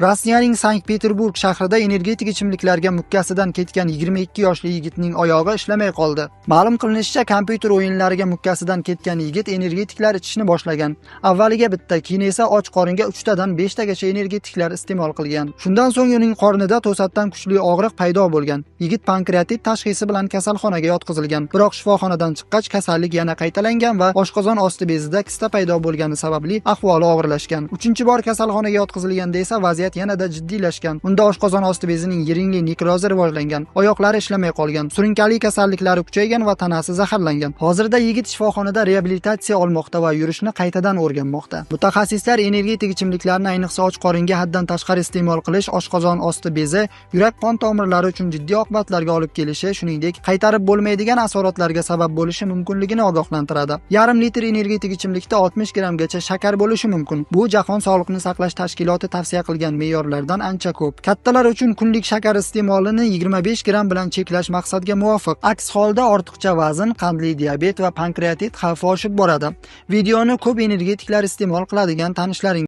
Rossiyaning Sankt-Peterburg shahrida energetik ichimliklarga mukkasidan ketgan 22 yoshli yigitning oyog'i ishlamay qoldi. Ma'lum qilinishicha, kompyuter o'yinlariga mukkasidan ketgan yigit energetiklar ichishni boshlagan. Avvaliga bitta, keyin esa och qoringa 3 tadan 5 tagacha energetiklar iste'mol qilgan. Shundan so'ng uning qornida to'satdan kuchli og'riq paydo bo'lgan. Yigit pankreatit tashxisi bilan kasalxonaga yotqizilgan. Biroq shifoxonadan chiqqach kasallik yana qaytalangan va oshqozon osti bezida kista paydo bo'lgani sababli ahvoli og'irlashgan. 3-bor kasalxonaga yotqizilganda esa vaziyat yanada jiddiylashgan. Unda oshqozon osti bezining yiringli nekrozi rivojlangan, oyoqlari ishlamay qolgan, surunkali kasalliklari kuchaygan va tanasi zaharlangan. Hozirda yigit shifoxonada reabilitatsiya olmoqda va yurishni qaytadan o'rganmoqda. Mutaxassislar energetik ichimliklarni ayniqsa och qoringa haddan tashqari iste'mol qilish oshqozon osti bezi, yurak qon tomirlari uchun jiddiy oqibatlarga olib kelishi, shuningdek, qaytarib bo'lmaydigan asoratlarga sabab bo'lishi mumkinligini ogohlantiradi. Yarim litr energetik ichimlikda 60 grammgacha shakar bo'lishi mumkin. Bu Jahon sog'liqni saqlash tashkiloti tavsiya qilgan me'yorlardan ancha ko'p. Kattalar uchun kunlik shakar iste'molini 25 gram bilan cheklash maqsadga muvofiq. Aks holda ortiqcha vazn, qandli diabet va pankreatit xavfi oshib boradi. Videoni ko'p energetiklar iste'mol qiladigan tanishlaring